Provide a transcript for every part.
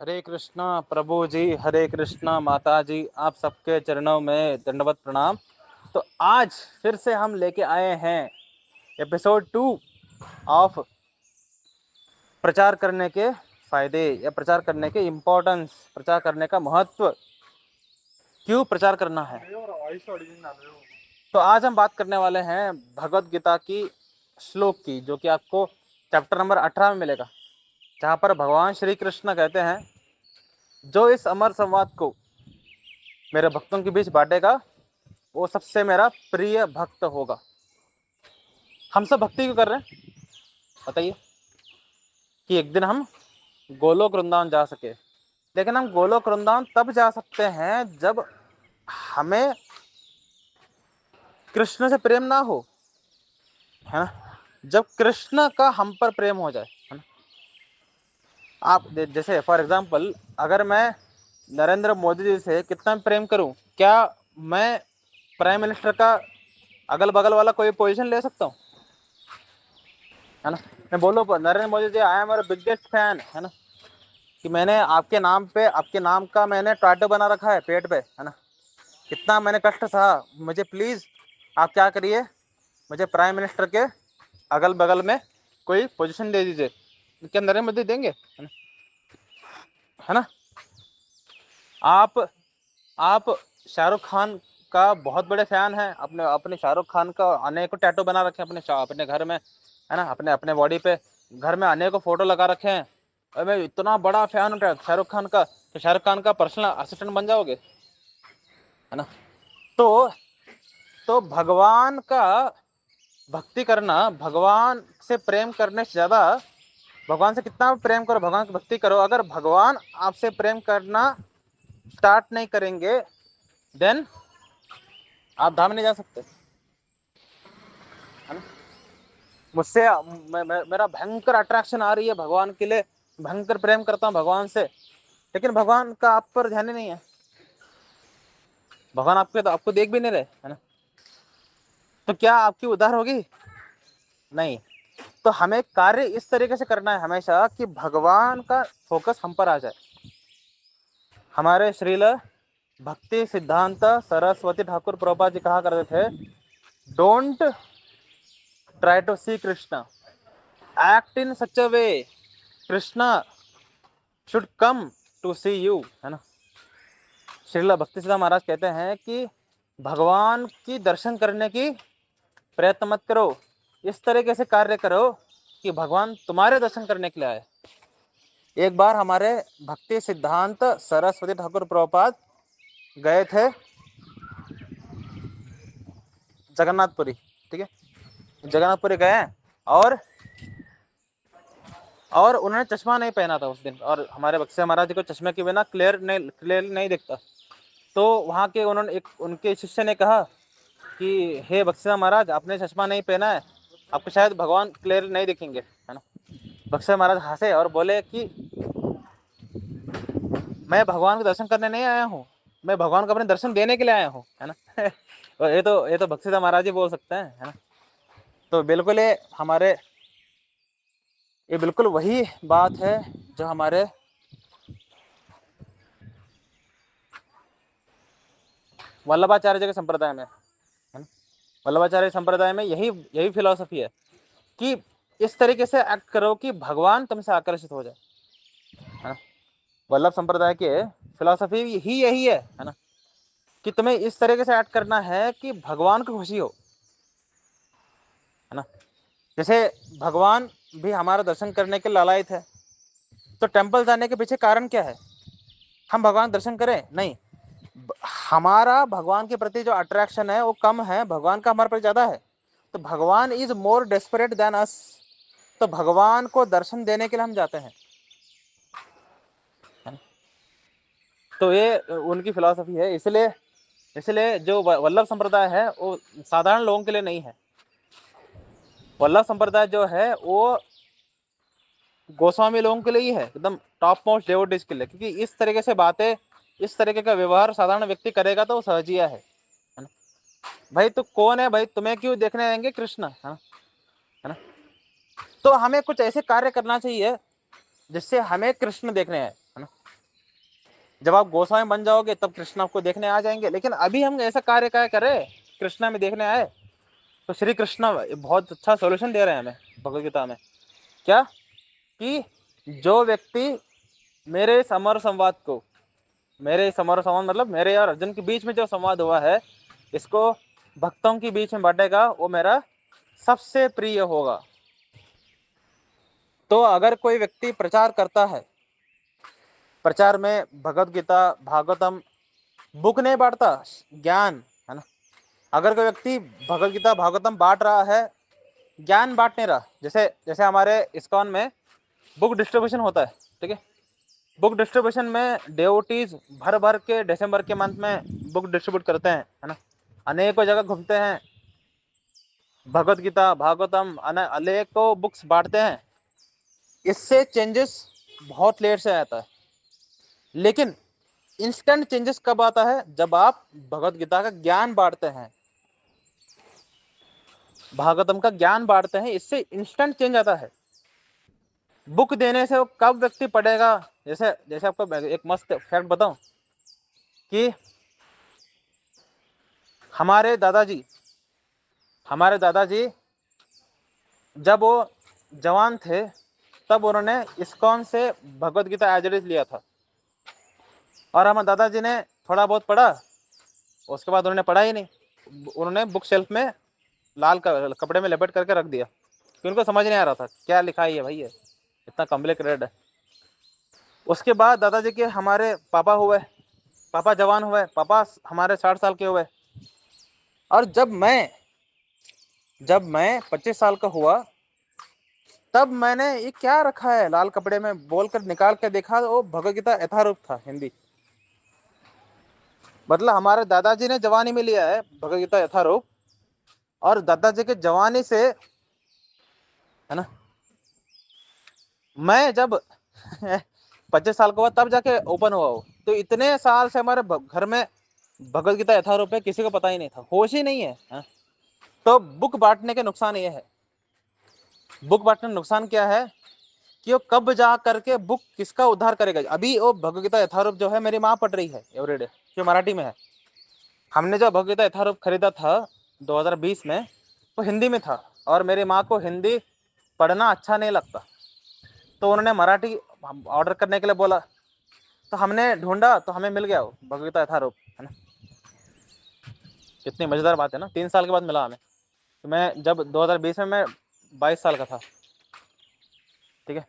हरे कृष्णा प्रभु जी, हरे कृष्णा माता जी, आप सबके चरणों में दंडवत प्रणाम। तो आज फिर से हम लेके आए हैं एपिसोड 2 ऑफ प्रचार करने के फायदे या प्रचार करने के इम्पोर्टेंस, प्रचार करने का महत्व, क्यों प्रचार करना है। तो आज हम बात करने वाले हैं भगवत गीता की श्लोक की, जो कि आपको चैप्टर नंबर 18 में मिलेगा, जहाँ पर भगवान श्री कृष्ण कहते हैं, जो इस अमर संवाद को मेरे भक्तों के बीच बांटेगा वो सबसे मेरा प्रिय भक्त होगा। हम सब भक्ति क्यों कर रहे हैं बताइए? कि एक दिन हम गोलोक वृंदावन जा सके। लेकिन हम गोलोक वृंदावन तब जा सकते हैं जब हमें कृष्ण से प्रेम ना हो, है ना। जब कृष्ण का हम पर प्रेम हो जाए, है ना। आप जैसे फॉर एग्जांपल, अगर मैं नरेंद्र मोदी जी से कितना प्रेम करूं, क्या मैं प्राइम मिनिस्टर का अगल बगल वाला कोई पोजीशन ले सकता हूँ, है ना। मैं बोलो Narendra Modi ji I am your biggest fan, है ना, कि मैंने आपके नाम पे, आपके नाम का मैंने टैटू बना रखा है पेट पे, है ना। कितना मैंने कष्ट सहा, मुझे प्लीज आप क्या करिए, मुझे प्राइम मिनिस्टर के अगल बगल में कोई पोजीशन दे दीजिए। क्या नरेंद्र मोदी देंगे, है ना, है ना। आप शाहरुख खान का बहुत बड़े फैन हैं, अपने अपने शाहरुख खान का अनेकों टैटू बना रखे हैं अपने घर में, है ना, अपने अपने बॉडी पे, घर में अनेकों फोटो लगा रखे हैं। और मैं इतना बड़ा फैन हूँ शाहरुख खान का, तो शाहरुख खान का पर्सनल असिस्टेंट बन जाओगे, है ना। तो भगवान का भक्ति करना, भगवान से प्रेम करने से ज्यादा, भगवान से कितना प्रेम करो, भगवान की भक्ति करो, अगर भगवान आपसे प्रेम करना स्टार्ट नहीं करेंगे, देन आप धाम नहीं जा सकते, है ना। मुझसे मेरा भयंकर अट्रैक्शन आ रही है भगवान के लिए, भयंकर प्रेम करता हूँ भगवान से, लेकिन भगवान का आप पर ध्यान ही नहीं है, भगवान आपके तो आपको देख भी नहीं रहे, है ना। तो क्या आपकी उद्धार होगी? नहीं। तो हमें कार्य इस तरीके से करना है हमेशा कि भगवान का फोकस हम पर आ जाए। हमारे श्रील भक्ति सिद्धांत सरस्वती ठाकुर प्रभुपाद जी कहा करते थे, don't try to see Krishna, act in such a way Krishna should come to see you, है ना। श्रील भक्ति सिद्धांत महाराज कहते हैं कि भगवान की दर्शन करने की प्रयत्न मत करो, इस तरीके से कार्य करो कि भगवान तुम्हारे दर्शन करने के लिए आए। एक बार हमारे भक्ति सिद्धांत सरस्वती ठाकुर प्रभुपाद गए थे जगन्नाथपुरी, ठीक है, जगन्नाथपुरी गए और उन्होंने चश्मा नहीं पहना था उस दिन, और हमारे बक्से महाराज जी को चश्मे के बिना क्लियर नहीं दिखता। तो वहाँ के उनके शिष्य ने कहा कि हे बक्से महाराज, आपने चश्मा नहीं पहना है, आपको शायद भगवान क्लियर नहीं दिखेंगे, है ना। बक्से महाराज हंसे और बोले कि मैं भगवान के दर्शन करने नहीं आया हूँ, मैं भगवान को अपने दर्शन देने के लिए आया हूँ, है ना। और ये तो भक्ति महाराज जी बोल सकते हैं, है ना। तो बिल्कुल ये बिल्कुल वही बात है जो हमारे वल्लभाचार्य जी के संप्रदाय में, है ना। वल्लभाचार्य संप्रदाय में यही फिलॉसफी है कि इस तरीके से एक्ट करो कि भगवान तुमसे आकर्षित हो जाए, है ना। वल्लभ संप्रदाय के फिलॉसफी ही यही है ना, कि तुम्हें इस तरीके से एक्ट करना है कि भगवान को खुशी हो, है ना। जैसे भगवान भी हमारा दर्शन करने के लालायित है, तो टेंपल जाने के पीछे कारण क्या है? हम भगवान दर्शन करें? नहीं, हमारा भगवान के प्रति जो अट्रैक्शन है वो कम है, भगवान का हमारे प्रति ज्यादा है। तो भगवान is more desperate than us, तो भगवान को दर्शन देने के लिए हम जाते हैं। तो ये उनकी फिलॉसफी है, इसलिए जो वल्लभ संप्रदाय है वो साधारण लोगों के लिए नहीं है। वल्लभ संप्रदाय जो है वो गोस्वामी लोगों के लिए ही है, एकदम टॉप मोस्ट डेवोटीज के लिए, क्योंकि इस तरीके से बातें, इस तरीके का व्यवहार साधारण व्यक्ति करेगा तो वो सहजिया है ना। भाई तू कौन है भाई, तुम्हें क्यों देखने आएंगे कृष्ण, है ना। तो हमें कुछ ऐसे कार्य करना चाहिए जिससे हमें कृष्ण देखने आए, है ना। जब आप गोस्वामी बन जाओगे तब कृष्ण आपको देखने आ जाएंगे। लेकिन अभी हम ऐसा कार्य क्या करें, कृष्णा में देखने आए। तो श्री कृष्ण बहुत अच्छा सॉल्यूशन दे रहे हैं हमें भगवद गीता में। क्या कि जो व्यक्ति मेरे इस अमर संवाद को, मेरे इस अमर संवाद मतलब मेरे और अर्जुन के बीच में जो संवाद हुआ है, इसको भक्तों के बीच में बांटेगा, वो मेरा सबसे प्रिय होगा। तो अगर कोई व्यक्ति प्रचार करता है, प्रचार में भगवद गीता भागवतम बुक नहीं बांटता, ज्ञान है ना। अगर कोई व्यक्ति भगवद गीता भागवतम बांट रहा है, ज्ञान बांट नहीं रहा, जैसे जैसे हमारे इस्कॉन में बुक डिस्ट्रीब्यूशन होता है, ठीक है। बुक डिस्ट्रीब्यूशन में डेवोटीज भर भर के दिसंबर के मंथ में बुक डिस्ट्रीब्यूट करते हैं, है ना। अनेकों जगह घूमते हैं, भगवद गीता भागवतम अनेकों बुक्स बांटते हैं। इससे चेंजेस बहुत लेट से आता है। लेकिन इंस्टेंट चेंजेस कब आता है, जब आप भगवद गीता का ज्ञान बांटते हैं, भागवतम का ज्ञान बांटते हैं, इससे इंस्टेंट चेंज आता है। बुक देने से वो कब व्यक्ति पढ़ेगा, जैसे जैसे आपको एक मस्त फैक्ट बताऊं कि हमारे दादाजी जब वो जवान थे तब उन्होंने इस्कॉन से Bhagavad Gita as it is लिया था। और हमारे दादाजी ने थोड़ा बहुत पढ़ा, उसके बाद उन्होंने पढ़ा ही नहीं। उन्होंने बुक शेल्फ में लाल कपड़े में लपेट करके रख दिया, क्योंकि उनको समझ नहीं आ रहा था क्या लिखा है ये भाई, है इतना कॉम्प्लिकेटेड है। उसके बाद दादाजी के हमारे पापा जवान हुए, पापा हमारे 60 साल के हुए। और जब मैं 25 साल का हुआ, तब मैंने ये क्या रखा है लाल कपड़े में बोलकर निकाल के देखा, तो वो भगवद गीता यथारूप था, हिंदी। मतलब हमारे दादाजी ने जवानी में लिया है भगवद गीता यथारूप, और दादाजी के जवानी से, है ना, मैं जब 25 साल का हुआ तब जाके ओपन हुआ हो। तो इतने साल से हमारे घर में भगवद गीता यथारूप है, किसी को पता ही नहीं था, होश ही नहीं है। तो बुक बांटने के नुकसान ये है, बुक बांटने का नुकसान क्या है कि वो कब जा करके बुक किसका उद्धार करेगा। अभी वो भगवद गीता यथारूप जो है मेरी माँ पढ़ रही है एवरीडे, जो मराठी में है। हमने जो भगवद गीता यथारूप खरीदा था 2020 में, वो हिंदी में था, और मेरी माँ को हिंदी पढ़ना अच्छा नहीं लगता, तो उन्होंने मराठी ऑर्डर करने के लिए बोला। तो हमने ढूंढा तो हमें मिल गया वो भगवद गीता यथारूप, है ना। कितनी मजेदार बात है ना, 3 साल के बाद मिला हमें। तो मैं जब 2020 में मैं 22 साल का था, ठीक है।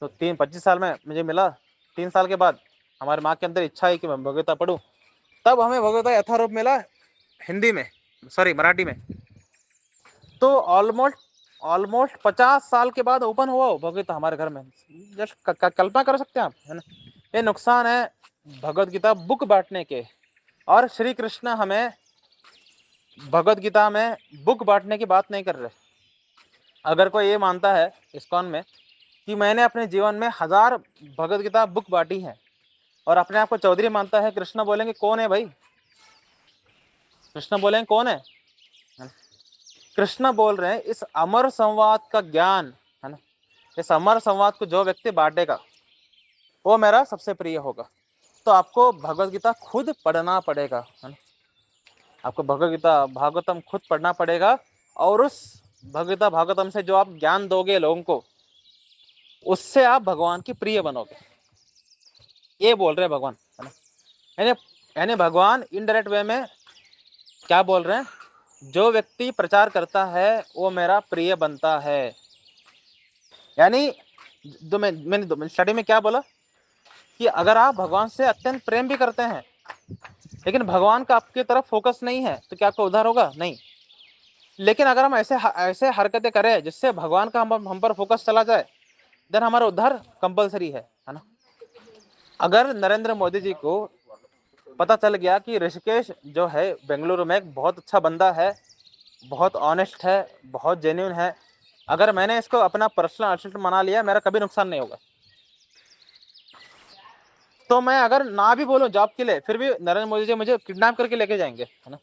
तो 25 साल में मुझे मिला, 3 साल के बाद हमारी माँ के अंदर इच्छा है कि मैं भगवद गीता पढूं, तब हमें भगवद गीता यथारूप मिला हिंदी में, सॉरी मराठी में। तो ऑलमोस्ट 50 साल के बाद ओपन हुआ भगवद गीता हमारे घर में। जस्ट कल्पना कर सकते हैं आप, है ना। ये नुकसान है भगवद गीता बुक बांटने के। और श्री कृष्ण हमें भगवद गीता में बुक बांटने की बात नहीं कर रहे। अगर कोई ये मानता है इस्कॉन में कि मैंने अपने जीवन में 1000 भगवद गीता बुक बांटी है, और अपने आप को चौधरी मानता है, कृष्ण बोलेंगे कौन है भाई, कृष्ण बोलेंगे कौन है। कृष्ण बोल रहे हैं इस अमर संवाद का ज्ञान, है ना, इस अमर संवाद को जो व्यक्ति बांटेगा वो मेरा सबसे प्रिय होगा। तो आपको भगवद गीता खुद पढ़ना पड़ेगा, है ना। आपको भगवद गीता भागवतम खुद पढ़ना पड़ेगा, और उस भगवद गीता भागवतम से जो आप ज्ञान दोगे लोगों को, उससे आप भगवान की प्रिय बनोगे, ये बोल रहे हैं भगवान, है ना। यानी यानी भगवान इनडायरेक्ट वे में क्या बोल रहे हैं, जो व्यक्ति प्रचार करता है वो मेरा प्रिय बनता है। यानी मैंने स्टडी में क्या बोला कि अगर आप भगवान से अत्यंत प्रेम भी करते हैं, लेकिन भगवान का आपकी तरफ फोकस नहीं है, तो क्या आपका उद्धार होगा? नहीं। लेकिन अगर हम ऐसे ऐसे हरकतें करें जिससे भगवान का हम पर फोकस चला जाए, देन हमारा उद्धार कंपलसरी है ना। अगर नरेंद्र मोदी जी को पता चल गया कि ऋषिकेश जो है बेंगलुरु में एक बहुत अच्छा बंदा है, बहुत ऑनेस्ट है, बहुत जेन्युइन है, अगर मैंने इसको अपना पर्सनल असिस्टेंट बना लिया, मेरा कभी नुकसान नहीं होगा। तो मैं अगर ना भी बोलूं जॉब के लिए, फिर भी नरेंद्र मोदी जी मुझे किडनैप करके लेके जाएंगे, है ना।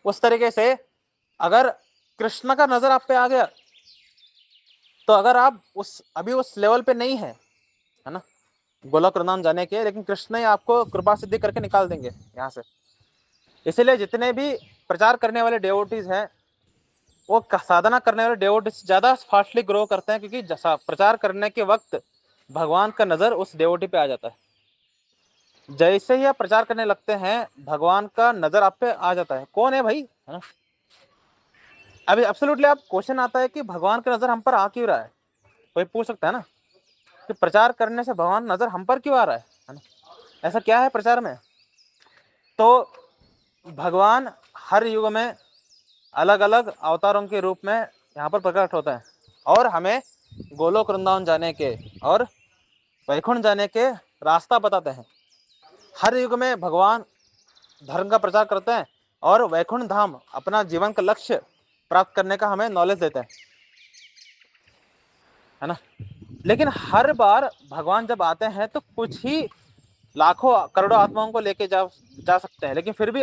उस तरीके से अगर कृष्ण का नजर आप पे आ गया, तो अगर आप अभी उस लेवल पे नहीं है ना, गोलोक वृंदावन जाने के, लेकिन कृष्ण ही आपको कृपा सिद्धि करके निकाल देंगे यहाँ से। इसलिए जितने भी प्रचार करने वाले डेवोटीज हैं, वो साधना करने वाले डेवोटीज ज्यादा फास्टली ग्रो करते हैं, क्योंकि प्रचार करने के वक्त भगवान का नजर उस डेवोटी पे आ जाता है। जैसे ही आप प्रचार करने लगते हैं, भगवान का नजर आप पे आ जाता है। कौन है भाई, है ना। अभी एब्सोल्युटली आप क्वेश्चन आता है कि भगवान का नजर हम पर आ क्यों रहा है, कोई पूछ सकता है ना, कि प्रचार करने से भगवान नजर हम पर क्यों आ रहा है ना। ऐसा क्या है प्रचार में। तो भगवान हर युग में अलग अलग अवतारों के रूप में यहाँ पर प्रकट होता है, और हमें गोलोक वृंदावन जाने के और वैकुंठ जाने के रास्ता बताते हैं। हर युग में भगवान धर्म का प्रचार करते हैं, और वैकुंठ धाम अपना जीवन का लक्ष्य प्राप्त करने का हमें नॉलेज देते हैं, है ना। लेकिन हर बार भगवान जब आते हैं तो कुछ ही लाखों करोड़ों आत्माओं को लेके जा सकते हैं, लेकिन फिर भी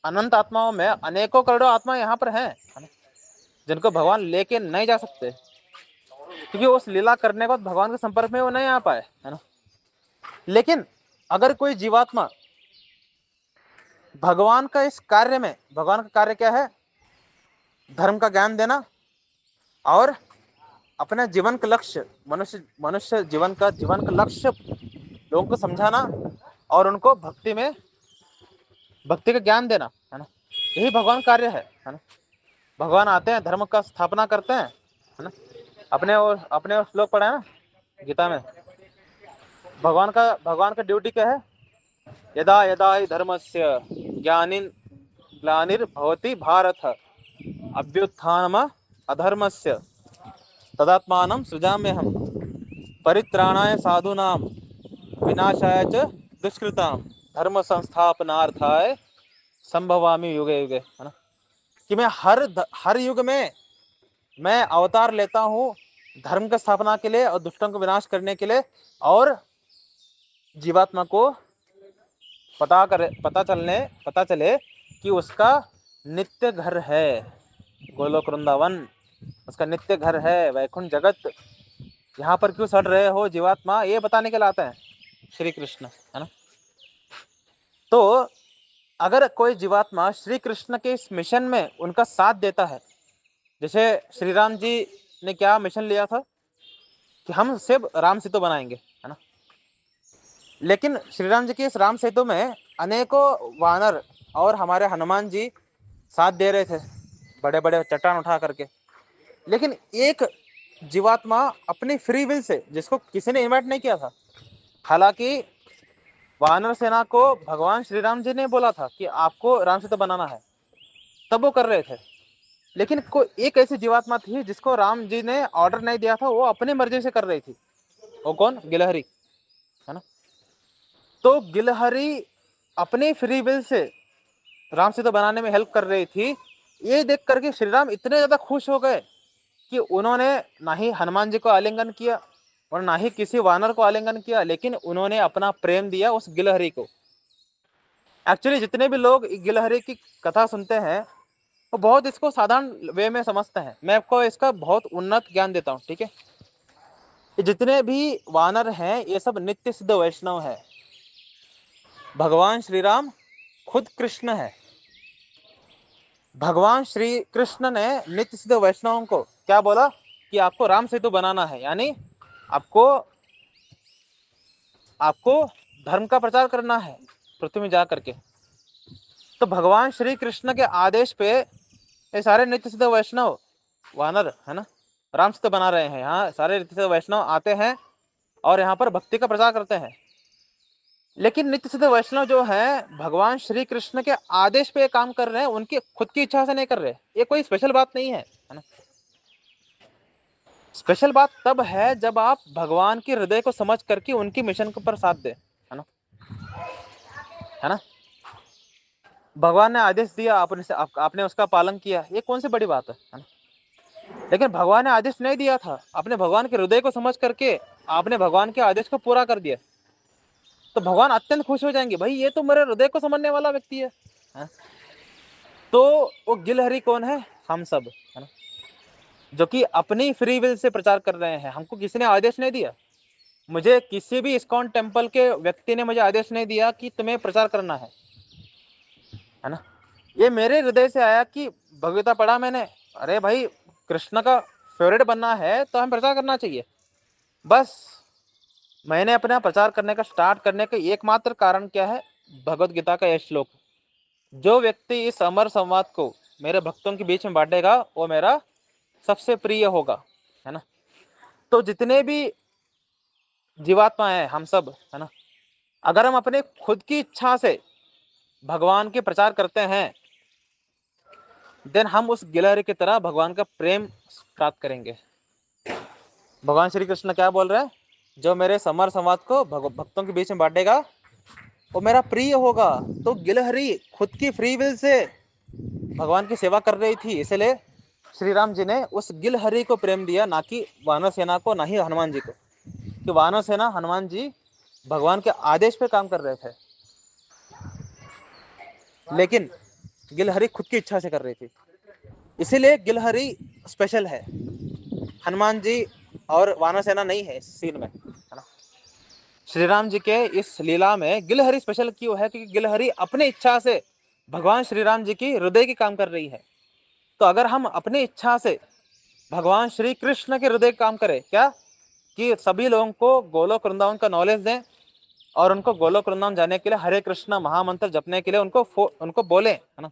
अनंत आत्माओं में अनेकों करोड़ों आत्मा यहाँ पर हैं, है ना, जिनको भगवान लेके नहीं जा सकते, क्योंकि उस लीला करने के बाद भगवान के संपर्क में वो नहीं आ पाए, है ना। लेकिन अगर कोई जीवात्मा भगवान का इस कार्य में, भगवान का कार्य क्या है, धर्म का ज्ञान देना और अपने जीवन का लक्ष्य, मनुष्य जीवन का लक्ष्य लोगों को समझाना और उनको भक्ति का ज्ञान देना, है ना, यही भगवान कार्य है ना। भगवान आते हैं, धर्म का स्थापना करते हैं, है ना। अपने श्लोक पढ़ा है ना गीता में, भगवान का ड्यूटी क्या है, यदा यदा हि धर्मस्य ग्लानिर्भवति भारत अभ्युत्थानम अधर्मस्य तदात्मानं सृजाम्यहम् परित्राणाय साधूनां विनाशाय च दुष्कृतां धर्म संस्थापनार्थाय संभवामि युगे युगे, है ना, कि मैं हर युग में मैं अवतार लेता हूँ धर्म की स्थापना के लिए और दुष्टों को विनाश करने के लिए, और जीवात्मा को पता चले कि उसका नित्य घर है गोलोक वृंदावन, उसका नित्य घर है वैकुंठ जगत। यहाँ पर क्यों सड़ रहे हो जीवात्मा, ये बताने के लिए आता है श्री कृष्ण, है ना। तो अगर कोई जीवात्मा श्री कृष्ण के इस मिशन में उनका साथ देता है, जैसे श्री राम जी ने क्या मिशन लिया था कि हम सिर्फ राम सेतु बनाएंगे, है ना। लेकिन श्री राम जी के इस राम सेतु में अनेकों वानर और हमारे हनुमान जी साथ दे रहे थे, बड़े बड़े चट्टान उठा करके। लेकिन एक जीवात्मा अपनी फ्री विल से, जिसको किसी ने इन्वाइट नहीं किया था, हालांकि वानर सेना को भगवान श्री राम जी ने बोला था कि आपको राम सेतु बनाना है, तब वो कर रहे थे। लेकिन कोई एक ऐसी जीवात्मा थी जिसको राम जी ने ऑर्डर नहीं दिया था, वो अपनी मर्जी से कर रही थी। वो कौन, गिलहरी, है ना। तो गिलहरी अपनी free will say Ram Setu बनाने में हेल्प कर रही थी। ये देख करके श्री राम इतने ज्यादा खुश हो गए कि उन्होंने ना ही हनुमान जी को आलिंगन किया और ना ही किसी वानर को आलिंगन किया, लेकिन उन्होंने अपना प्रेम दिया उस गिलहरी को। एक्चुअली जितने भी लोग गिलहरी की कथा सुनते हैं वो बहुत इसको साधारण वे में समझते हैं, मैं आपको इसका बहुत उन्नत ज्ञान देता हूँ, ठीक है। जितने भी वानर हैं ये सब नित्य सिद्ध वैष्णव है। भगवान श्री राम खुद कृष्ण है। भगवान श्री कृष्ण ने नित्य सिद्ध वैष्णवों को क्या बोला कि आपको राम सेतु बनाना है, यानी आपको आपको धर्म का प्रचार करना है पृथ्वी में जा करके। तो भगवान श्री कृष्ण के आदेश पे ये सारे नित्य सिद्ध वैष्णव वानर, है ना, राम सेतु बना रहे हैं। यहाँ सारे नित्य सिद्ध वैष्णव आते हैं और यहाँ पर भक्ति का प्रचार करते हैं। लेकिन नित्य सिद्ध वैष्णव जो है भगवान श्री कृष्ण के आदेश पे काम कर रहे हैं, उनकी खुद की इच्छा से नहीं कर रहे। ये कोई स्पेशल बात नहीं है, है ना। स्पेशल बात तब है जब आप भगवान के हृदय को समझ करके उनकी मिशन को पर साथ दे, है ना, है ना। भगवान ने आदेश दिया, आपने उसका पालन किया, ये कौन सी बड़ी बात है ना। लेकिन भगवान ने आदेश नहीं दिया था, आपने भगवान के हृदय को समझ करके आपने भगवान के आदेश को पूरा कर दिया, तो भगवान अत्यंत खुश हो जाएंगे, भाई ये तो मेरे हृदय को समझने वाला व्यक्ति है, है? तो वो गिलहरी कौन है, हम सब, है ना, जो कि अपनी फ्री विल से प्रचार कर रहे हैं, हमको किसी ने आदेश नहीं दिया। मुझे किसी भी इस्कॉन टेम्पल के व्यक्ति ने मुझे आदेश नहीं दिया कि तुम्हें प्रचार करना है ना। ये मेरे हृदय से आया कि भगवता पढ़ा मैंने, अरे भाई कृष्ण का फेवरेट बनना है तो हमें प्रचार करना चाहिए। बस मैंने अपना प्रचार करने का स्टार्ट करने का एकमात्र कारण क्या है, भगवत गीता का यह श्लोक, जो व्यक्ति इस अमर संवाद को मेरे भक्तों के बीच में बांटेगा वो मेरा सबसे प्रिय होगा, है ना। तो जितने भी जीवात्मा है हम सब, है ना, अगर हम अपने खुद की इच्छा से भगवान के प्रचार करते हैं देन हम उस गिलहरी की तरह भगवान का प्रेम प्राप्त करेंगे। भगवान श्री कृष्ण क्या बोल रहे हैं, जो मेरे समर संवाद को भक्तों के बीच में बांटेगा वो मेरा प्रिय होगा। तो गिलहरी खुद की फ्री विल से भगवान की सेवा कर रही थी, इसलिए श्री राम जी ने उस गिलहरी को प्रेम दिया, ना कि वानर सेना को, ना ही हनुमान जी को। कि वानर सेना हनुमान जी भगवान के आदेश पे काम कर रहे थे, लेकिन गिलहरी खुद की इच्छा से कर रही थी, इसीलिए गिलहरी स्पेशल है। हनुमान जी और वानर सेना नहीं है इस सीन में, है ना। श्री राम जी के इस लीला में गिलहरी स्पेशल क्यों है, क्योंकि गिलहरी अपनी इच्छा से भगवान श्री राम जी की हृदय की काम कर रही है। तो अगर हम अपनी इच्छा से भगवान श्री कृष्ण के हृदय काम करें, क्या कि सभी लोगों को गोलोक वृंदावन का नॉलेज दें और उनको गोलोक वृंदावन जाने के लिए हरे कृष्ण महामंत्र जपने के लिए उनको बोले, है ना,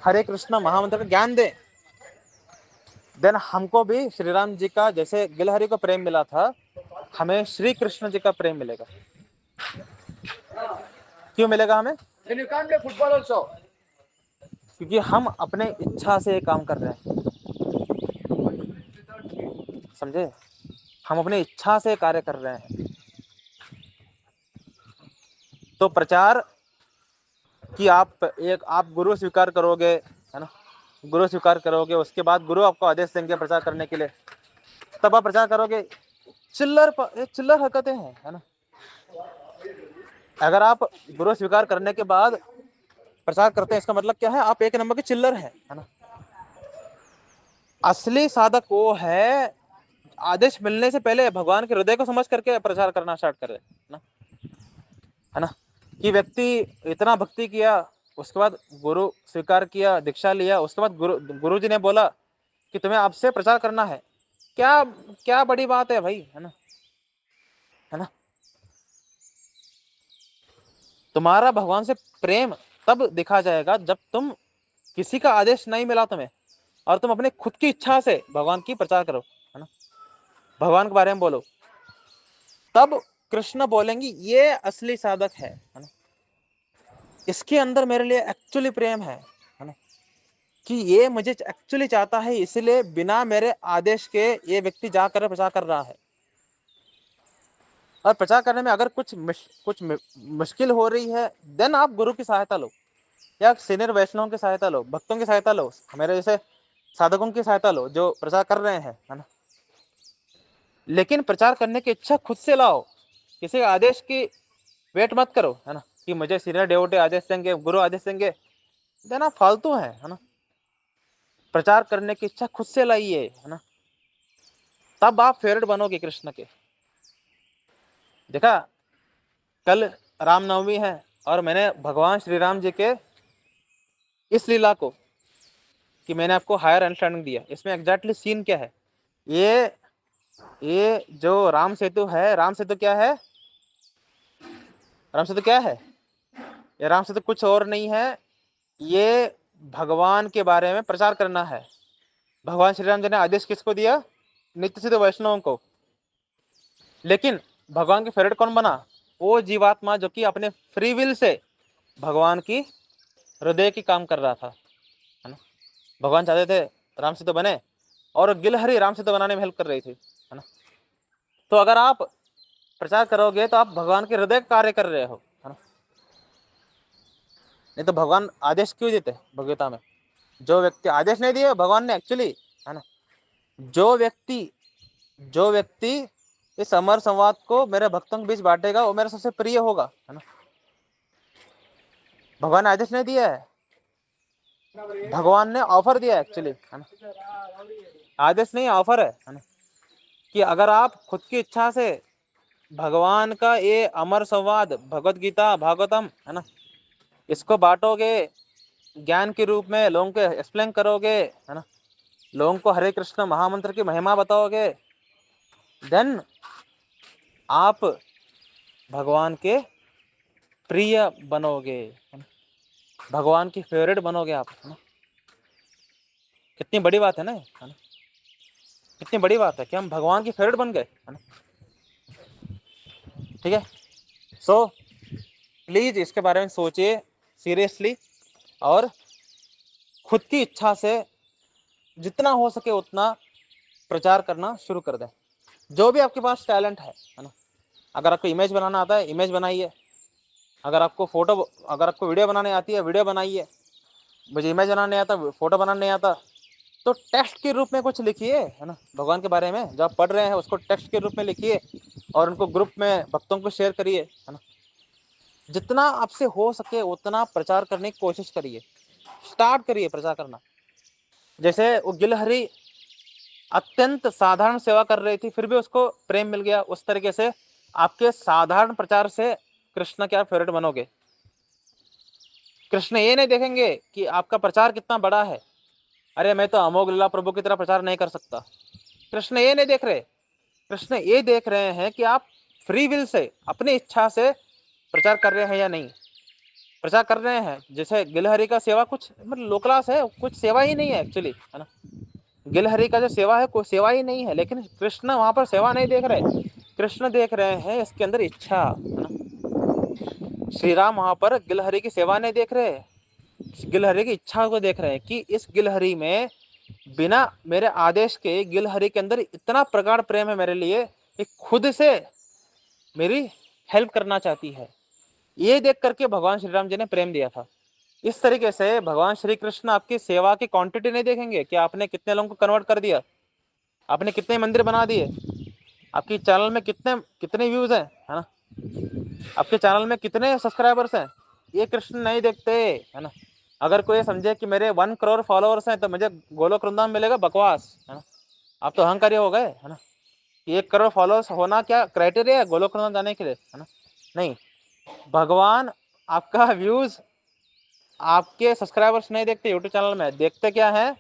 हरे कृष्ण महामंत्र का ज्ञान दें, देन हमको भी श्री राम जी का जैसे गिलहरी को प्रेम मिला था, हमें श्री कृष्ण जी का प्रेम मिलेगा। क्यों मिलेगा हमें, क्योंकि हम अपने इच्छा से काम कर रहे हैं, समझे, हम अपनी इच्छा से कार्य कर रहे हैं। तो प्रचार कि आप गुरु स्वीकार करोगे, है ना, गुरु स्वीकार करोगे, उसके बाद गुरु आपको आदेश देंगे प्रचार करने के लिए, तब आप प्रचार करोगे। चिल्लर हरकतें हैं, है ना। अगर आप गुरु स्वीकार करने के बाद प्रचार करते हैं, इसका मतलब क्या है, आप एक नंबर के चिल्लर है ना। असली साधक वो है आदेश मिलने से पहले भगवान के हृदय को समझ करके प्रचार करना स्टार्ट करे, है ना। कि व्यक्ति इतना भक्ति किया, उसके बाद गुरु स्वीकार किया, दीक्षा लिया, उसके बाद गुरु जी ने बोला कि तुम्हें आपसे प्रचार करना है, क्या क्या बड़ी बात है भाई, है ना, है ना। तुम्हारा भगवान से प्रेम तब दिखा जाएगा जब तुम किसी का आदेश नहीं मिला तुम्हें और तुम अपने खुद की इच्छा से भगवान की प्रचार करो, है ना, भगवान के बारे में बोलो, तब कृष्ण बोलेंगे ये असली साधक है ना। इसके अंदर मेरे लिए एक्चुअली प्रेम है ना, कि ये मुझे एक्चुअली चाहता है, इसलिए बिना मेरे आदेश के ये व्यक्ति जाकर प्रचार कर रहा है। और प्रचार करने में अगर कुछ मुश्किल हो रही है, देन आप गुरु की सहायता लो या सीनियर वैष्णव की सहायता लो, भक्तों की सहायता लो, मेरे जैसे साधकों की सहायता लो जो प्रचार कर रहे हैं, है ना। लेकिन प्रचार करने की इच्छा खुद से लाओ, किसी आदेश की वेट मत करो, है ना, कि मुझे सीनियर डिवोटी आदेश देंगे, गुरु आदेश देंगे, देना फालतू है ना। प्रचार करने की इच्छा खुद से लाइए, है ना, तब आप फेवरेट बनोगे कृष्ण के। देखा, कल रामनवमी है और मैंने भगवान श्री राम जी के इस लीला को कि मैंने आपको हायर अंडरस्टैंडिंग दिया, इसमें एग्जैक्टली सीन क्या है, ये ये जो राम सेतु है, राम सेतु क्या है, राम सेतु क्या है, ये राम सेतु कुछ और नहीं है, ये भगवान के बारे में प्रचार करना है। भगवान श्री राम जी ने आदेश किसको दिया, नित्य सिद्ध वैष्णवों को। लेकिन भगवान के फेवरेट कौन बना, वो जीवात्मा जो कि अपने फ्री विल से भगवान की हृदय की काम कर रहा था, है ना। भगवान चाहते थे राम सेतु बने और गिलहरी राम सेतु बनाने में हेल्प कर रही थी, है ना। तो अगर आप प्रचार करोगे तो आप भगवान के हृदय का कार्य कर रहे हो, है ना। नहीं तो भगवान आदेश क्यों देते भगवता में, जो व्यक्ति आदेश नहीं दिए भगवान ने एक्चुअली, है ना, जो व्यक्ति इस अमर संवाद को मेरे भक्तों के बीच बांटेगा वो मेरा सबसे प्रिय होगा, है ना। भगवान ने आदेश नहीं दिया है, भगवान ने ऑफर दिया एक्चुअली, है ना, आदेश नहीं ऑफर है ना, कि अगर आप खुद की इच्छा से भगवान का ये अमर संवाद भगवत गीता भागवतम है ना, इसको बांटोगे ज्ञान के रूप में, लोगों को एक्सप्लेन करोगे है ना, लोगों को हरे कृष्ण महामंत्र की महिमा बताओगे, देन आप भगवान के प्रिय बनोगे, है ना? भगवान की फेवरेट बनोगे आप, है ना। कितनी बड़ी बात है ना, है ना, कितनी बड़ी बात है कि हम भगवान की फेवरेट बन गए, है ना। ठीक है, सो प्लीज इसके बारे में सोचिए सीरियसली, और खुद की इच्छा से जितना हो सके उतना प्रचार करना शुरू कर दें। जो भी आपके पास टैलेंट है ना, अगर आपको इमेज बनाना आता है इमेज बनाइए, अगर आपको वीडियो बनाने आती है वीडियो बनाइए। मुझे इमेज बनाने नहीं आता, फोटो बनाने नहीं आता, तो टेक्स्ट के रूप में कुछ लिखिए, है ना, भगवान के बारे में जो आप पढ़ रहे हैं उसको टेक्स्ट के रूप में लिखिए और उनको ग्रुप में भक्तों को शेयर करिए, है ना। जितना आपसे हो सके उतना प्रचार करने की कोशिश करिए, स्टार्ट करिए प्रचार करना। जैसे वो गिलहरी अत्यंत साधारण सेवा कर रही थी फिर भी उसको प्रेम मिल गया, उस तरीके से आपके साधारण प्रचार से कृष्ण के आप फेवरेट बनोगे। कृष्ण ये नहीं देखेंगे कि आपका प्रचार कितना बड़ा है, अरे मैं तो अमोघ लीला प्रभु की तरह प्रचार नहीं कर सकता। कृष्ण ये नहीं देख रहे, कृष्ण ये देख रहे हैं कि आप फ्री विल से अपनी इच्छा से प्रचार कर रहे हैं या नहीं। प्रचार कर रहे हैं, जैसे गिलहरी का सेवा कुछ मतलब लो क्लास है, कुछ सेवा ही नहीं है एक्चुअली, है ना। गिलहरी का जो सेवा है कोई सेवा ही नहीं है, लेकिन कृष्ण वहां पर सेवा नहीं देख रहे, कृष्ण देख रहे हैं इसके अंदर इच्छा, है ना। श्री राम वहां पर गिलहरी की सेवा नहीं देख रहे, गिलहरी की इच्छा को देख रहे हैं कि इस गिलहरी में बिना मेरे आदेश के गिलहरी के अंदर इतना प्रगाढ़ प्रेम है मेरे लिए कि खुद से मेरी हेल्प करना चाहती है। ये देख करके भगवान श्री राम जी ने प्रेम दिया था। इस तरीके से भगवान श्री कृष्ण आपकी सेवा की क्वांटिटी नहीं देखेंगे कि आपने कितने लोगों को कन्वर्ट कर दिया, आपने कितने मंदिर बना दिए, आपकी चैनल में कितने कितने व्यूज हैं, है ना, आपके चैनल में कितने सब्सक्राइबर्स हैं, ये कृष्ण नहीं देखते, है ना। अगर कोई समझे कि मेरे 1 करोड़ फॉलोअर्स हैं तो मुझे गोलोक वृंदावन मिलेगा, बकवास, है ना। आप तो अहंकारी हो गए, है ना। 1 करोड़ फॉलोअर्स होना क्या क्राइटेरिया है गोलोक वृंदावन जाने के लिए, है ना। नहीं, भगवान आपका व्यूज, आपके सब्सक्राइबर्स नहीं देखते यूट्यूब चैनल में, देखते क्या है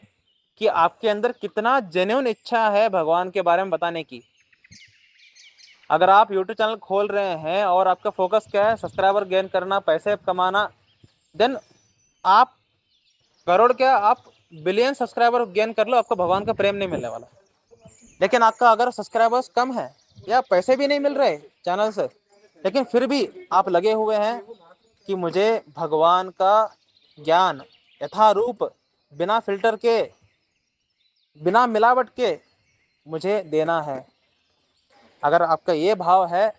कि आपके अंदर कितना जेन्युइन इच्छा है भगवान के बारे में बताने की। अगर आप यूट्यूब चैनल खोल रहे हैं और आपका फोकस क्या है, सब्सक्राइबर गेन करना, पैसे कमाना, देन आप करोड़ क्या, आप बिलियन सब्सक्राइबर गेन कर लो, आपको भगवान का प्रेम नहीं मिलने वाला। लेकिन आपका अगर सब्सक्राइबर्स कम है या पैसे भी नहीं मिल रहे चैनल से, लेकिन फिर भी आप लगे हुए हैं कि मुझे भगवान का ज्ञान यथारूप, बिना फिल्टर के, बिना मिलावट के मुझे देना है, अगर आपका ये भाव है,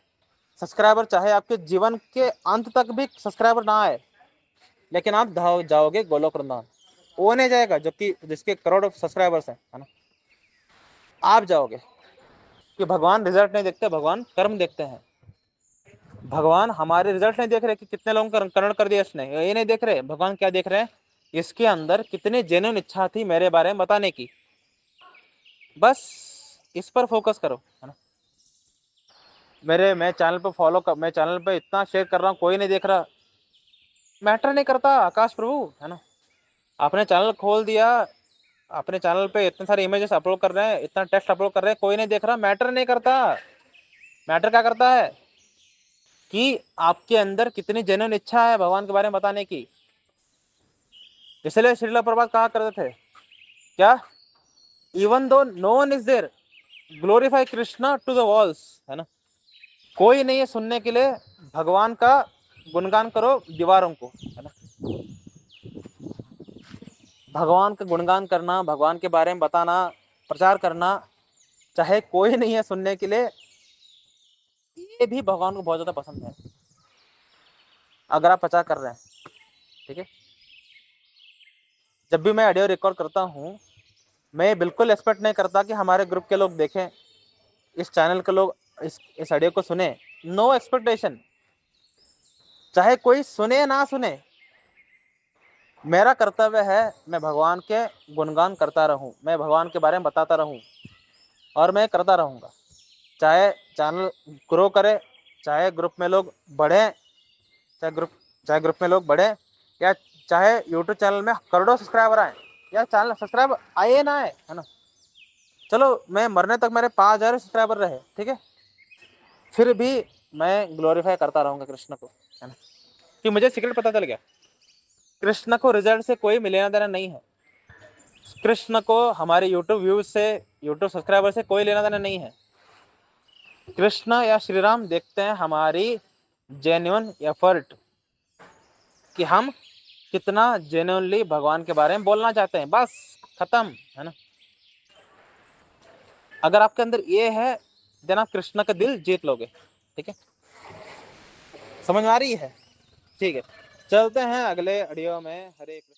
सब्सक्राइबर चाहे आपके जीवन के अंत तक भी सब्सक्राइबर ना आए, लेकिन आप धाव जाओगे गोलोक वृंदावन, वो नहीं जाएगा जबकि जिसके करोड़ सब्सक्राइबर्स हैं, है ना। आप जाओगे कि भगवान रिजल्ट नहीं देखते, भगवान कर्म देखते हैं। भगवान हमारे रिजल्ट नहीं देख रहे कि कितने लोगों को कन्वर्ट कर दिया इसने, ये नहीं देख रहे, भगवान क्या देख रहे हैं, इसके अंदर कितनी जेन्युइन इच्छा थी मेरे बारे में बताने की। बस इस पर फोकस करो, है ना। मैं चैनल पर मैं चैनल पे इतना शेयर कर रहा हूँ, कोई नहीं देख रहा, मैटर नहीं करता आकाश प्रभु, है ना। आपने चैनल खोल दिया, अपने चैनल पे इतने सारे इमेजेस अपलोड कर रहे हैं, इतना टेक्स्ट अपलोड कर रहे हैं, कोई नहीं देख रहा, मैटर नहीं करता। मैटर क्या करता है कि आपके अंदर कितनी जेन्युइन इच्छा है भगवान के बारे में बताने की। इसलिए श्रील प्रभुपाद कहा करते थे क्या, even though no one is there, glorify Krishna to the walls, है ना। कोई नहीं है सुनने के लिए, भगवान का गुणगान करो दीवारों को, है ना। भगवान का गुणगान करना, भगवान के बारे में बताना, प्रचार करना, चाहे कोई नहीं है सुनने के लिए, ये भी भगवान को बहुत ज्यादा पसंद है, अगर आप प्रचार कर रहे हैं। ठीक है, जब भी मैं ऑडियो रिकॉर्ड करता हूँ, मैं बिल्कुल एक्सपेक्ट नहीं करता कि हमारे ग्रुप के लोग देखें, इस चैनल के लोग इस ऑडियो को सुने, नो एक्सपेक्टेशन। चाहे कोई सुने या ना सुने, मेरा कर्तव्य है मैं भगवान के गुणगान करता रहूं, मैं भगवान के बारे में बताता रहूं, और मैं करता रहूंगा। चाहे चैनल ग्रो करे, चाहे ग्रुप में लोग बढ़े, चाहे ग्रुप में लोग बढ़े, या चाहे यूट्यूब चैनल में करोड़ों सब्सक्राइबर आए, या चैनल सब्सक्राइब आए ना आए, है ना, चलो मैं मरने तक मेरे 5,000 सब्सक्राइबर रहे, ठीक है, फिर भी मैं ग्लोरीफाई करता रहूंगा कृष्ण को, है ना, कि मुझे सीक्रेट पता चल गया, कृष्ण को रिजल्ट से कोई लेना देना नहीं है, कृष्ण को हमारे यूट्यूब व्यूज से, यूट्यूब सब्सक्राइबर से कोई लेना देना नहीं है। कृष्ण या श्री राम देखते हैं हमारी जेन्युइन एफर्ट, कि हम कितना जेन्युइनली भगवान के बारे में बोलना चाहते हैं, बस खत्म, है ना। अगर आपके अंदर ये है, देन आप कृष्ण का दिल जीत लोगे, ठीक है, समझ में आ रही है, ठीक है, चलते हैं अगले ऑडियो में। हरे कृष्ण।